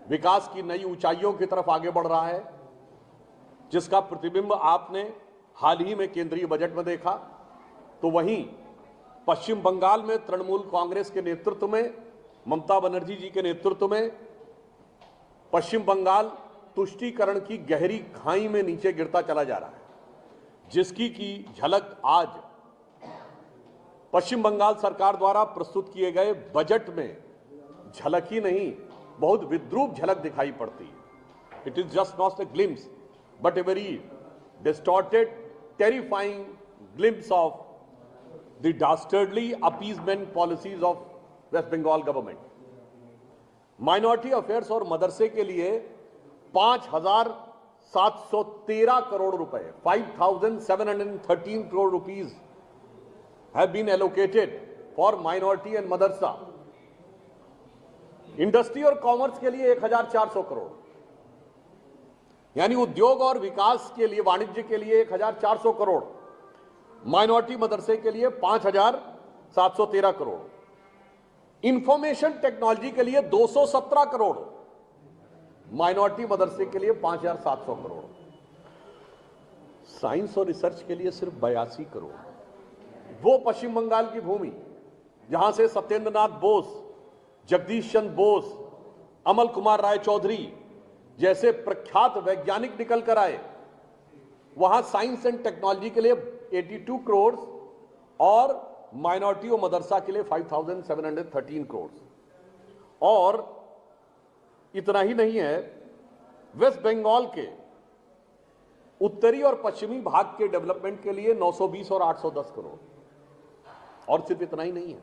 विकास की नई ऊंचाइयों की तरफ आगे बढ़ रहा है, जिसका प्रतिबिंब आपने हाल ही में केंद्रीय बजट में देखा। तो वहीं पश्चिम बंगाल में तृणमूल कांग्रेस के नेतृत्व में, ममता बनर्जी जी के नेतृत्व में पश्चिम बंगाल तुष्टीकरण की गहरी खाई में नीचे गिरता चला जा रहा है, जिसकी की झलक आज पश्चिम बंगाल सरकार द्वारा प्रस्तुत किए गए बजट में झलक ही नहीं, बहुत विद्रूप झलक दिखाई पड़ती है। It is just not a glimpse but a very distorted, terrifying glimpse of the dastardly appeasement policies of West Bengal government. Minority affairs और मदरसे के लिए 5,713 करोड़ रुपए, 5,713 crore rupees have been allocated for minority and madrasa। Industry और commerce के लिए 1,400 करोड़, यानी उद्योग और विकास के लिए, वाणिज्य के लिए 1,400 करोड़, माइनॉरिटी मदरसे के लिए 5,713 करोड़, इंफॉर्मेशन टेक्नोलॉजी के लिए 217 करोड़, माइनॉरिटी मदरसे के लिए 5,700 करोड़, साइंस और रिसर्च के लिए सिर्फ 82 करोड़। वो पश्चिम बंगाल की भूमि जहां से सत्येंद्र नाथ बोस, जगदीश चंद्र बोस, अमल कुमार राय चौधरी जैसे प्रख्यात वैज्ञानिक निकल कर आए, वहां साइंस एंड टेक्नोलॉजी के लिए 82 करोड़ और माइनॉरिटी और मदरसा के लिए 5,713 करोड़। और इतना ही नहीं है, वेस्ट बंगाल के उत्तरी और पश्चिमी भाग के डेवलपमेंट के लिए 920 और 810 करोड़। और सिर्फ इतना ही नहीं है,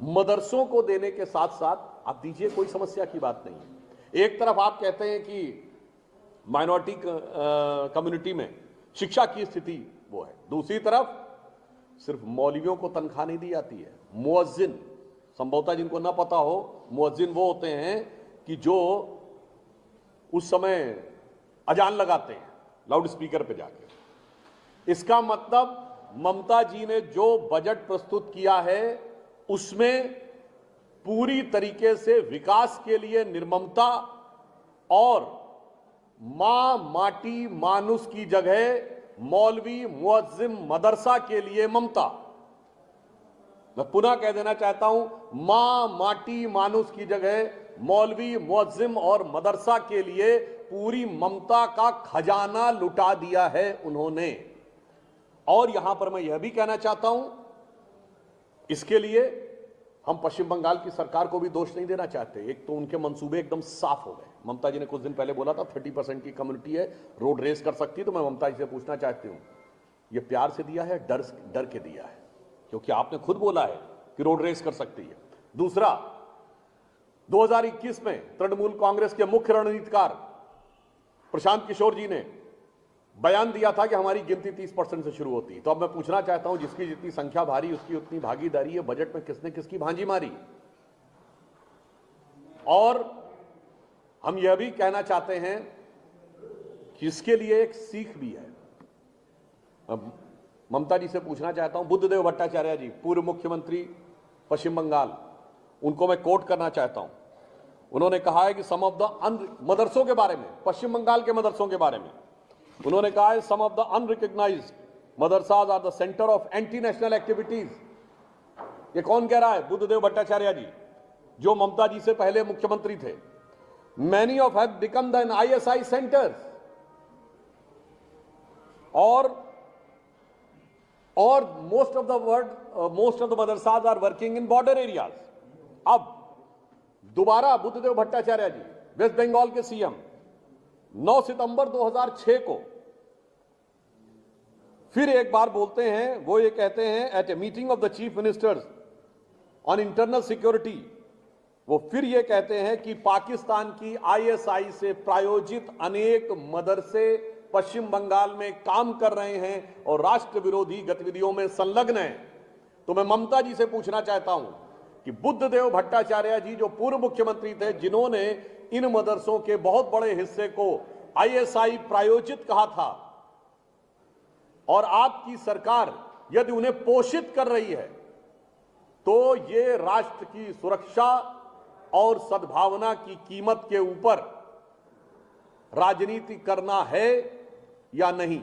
मदरसों को देने के साथ साथ आप दीजिए, कोई समस्या की बात नहीं है। एक तरफ आप कहते हैं कि माइनॉरिटी कम्युनिटी में शिक्षा की स्थिति वो है, दूसरी तरफ सिर्फ मौलवियों को तनख्वाह नहीं दी जाती है। मुअज्जिन, संभवतः जिनको ना पता हो, मुअज्जिन वो होते हैं कि जो उस समय अजान लगाते हैं लाउड स्पीकर पे जाके। इसका मतलब ममता जी ने जो बजट प्रस्तुत किया है उसमें पूरी तरीके से विकास के लिए निर्ममता और मां माटी मानुस की जगह मौलवी मुअज्जिम मदरसा के लिए ममता। मैं पुनः कह देना चाहता हूं, मां माटी मानुस की जगह मौलवी मुअज्जिम और मदरसा के लिए पूरी ममता का खजाना लुटा दिया है उन्होंने। और यहां पर मैं यह भी कहना चाहता हूं, इसके लिए हम पश्चिम बंगाल की सरकार को भी दोष नहीं देना चाहते। एक तो उनके मंसूबे एकदम साफ हो गए। ममता जी ने कुछ दिन पहले बोला था 30% की कम्युनिटी है, रोड रेस कर सकती है। तो मैं ममता जी से पूछना चाहती हूं, यह प्यार से दिया है, डर के दिया है? क्योंकि आपने खुद बोला है कि रोड रेस कर सकती है। दूसरा, 2021 में तृणमूल कांग्रेस के मुख्य रणनीतिकार प्रशांत किशोर जी ने बयान दिया था कि हमारी गिनती 30% से शुरू होती है। तो अब मैं पूछना चाहता हूं, जिसकी जितनी संख्या भारी उसकी उतनी भागीदारी है, बजट में किसने किसकी भांजी मारी? और हम यह भी कहना चाहते हैं कि इसके लिए एक सीख भी है। ममता जी से पूछना चाहता हूं, बुद्धदेव भट्टाचार्य जी, पूर्व मुख्यमंत्री पश्चिम बंगाल, उनको मैं कोट करना चाहता हूं। उन्होंने कहा है कि सम ऑफ द मदरसों के बारे में, पश्चिम बंगाल के मदरसों के बारे में उन्होंने कहा है, some of the unrecognised madrasas are the centre of anti national activities. ये कौन कह रहा है? बुद्धदेव भट्टाचार्य जी, जो ममता जी से पहले मुख्यमंत्री थे। Many of have become the ISI centres, और most of the madrasas are working in border areas. अब दोबारा बुद्धदेव भट्टाचार्य जी, वेस्ट बंगाल के सीएम, 9 सितंबर 2006 को फिर एक बार बोलते हैं। वो ये कहते हैं, at a meeting of the chief ministers on internal security, वो फिर ये कहते हैं कि पाकिस्तान की ISI से प्रायोजित अनेक मदरसे पश्चिम बंगाल में काम कर रहे हैं और राष्ट्र विरोधी गतिविधियों में संलग्न हैं। तो मैं ममता जी से पूछना चाहता हूं कि बुद्धदेव भट्टाचार्य जी, जो पूर्व मुख्यमंत्री थे, जिन्होंने इन मदरसों के बहुत बड़े हिस्से को ISI प्रायोजित कहा था, और आपकी सरकार यदि उन्हें पोषित कर रही है, तो ये राष्ट्र की सुरक्षा और सद्भावना की कीमत के ऊपर राजनीति करना है या नहीं।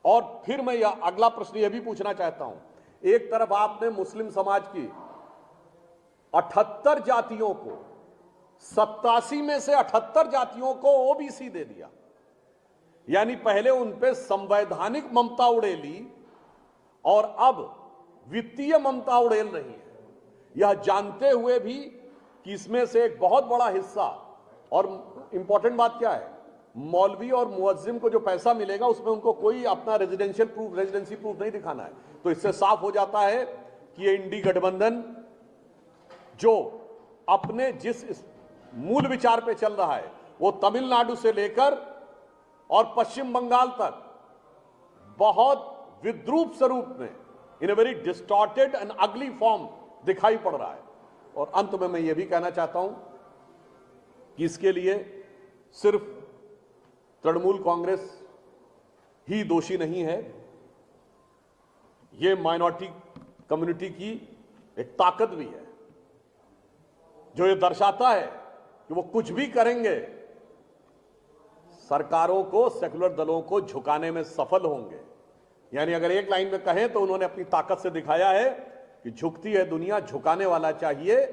और फिर मैं यह अगला प्रश्न यह भी पूछना चाहता हूं, एक तरफ आपने मुस्लिम समाज की 78 जातियों को, 87 में से 78 जातियों को ओबीसी दे दिया, यानी पहले उन पे संवैधानिक ममता उड़ेली और अब वित्तीय ममता उड़ेल रही है, यह जानते हुए भी कि इसमें से एक बहुत बड़ा हिस्सा, और इंपॉर्टेंट बात क्या है, मौलवी और मुअज्जिम को जो पैसा मिलेगा उसमें उनको कोई अपना रेजिडेंसी प्रूफ नहीं दिखाना है। तो इससे साफ हो जाता है कि ये इंडी गठबंधन जो अपने जिस मूल विचार पे चल रहा है वो तमिलनाडु से लेकर और पश्चिम बंगाल तक बहुत विद्रूप स्वरूप में, इन ए वेरी डिस्टॉर्टेड एंड अगली फॉर्म दिखाई पड़ रहा है। और अंत में मैं ये भी कहना चाहता हूं कि इसके लिए सिर्फ तृणमूल कांग्रेस ही दोषी नहीं है, ये माइनॉरिटी कम्युनिटी की एक ताकत भी है, जो ये दर्शाता है कि वो कुछ भी करेंगे, सरकारों को, सेकुलर दलों को झुकाने में सफल होंगे। यानी अगर एक लाइन में कहें तो उन्होंने अपनी ताकत से दिखाया है कि झुकती है दुनिया, झुकाने वाला चाहिए,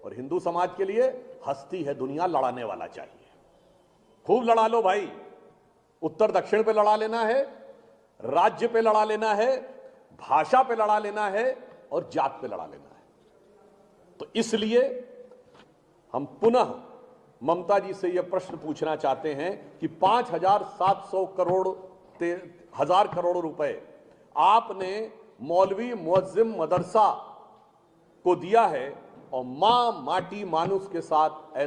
और हिंदू समाज के लिए हंसती है दुनिया, लड़ाने वाला चाहिए। खूब लड़ा लो भाई, उत्तर दक्षिण पे लड़ा लेना है, राज्य पे लड़ा लेना है, भाषा पे लड़ा लेना है, और जात पे लड़ा लेना है। तो इसलिए हम पुनः ममता जी से यह प्रश्न पूछना चाहते हैं कि 5,700 करोड़ रुपए आपने मौलवी मुअज्जिम मदरसा को दिया है, और मां माटी मानुस के साथ ऐसा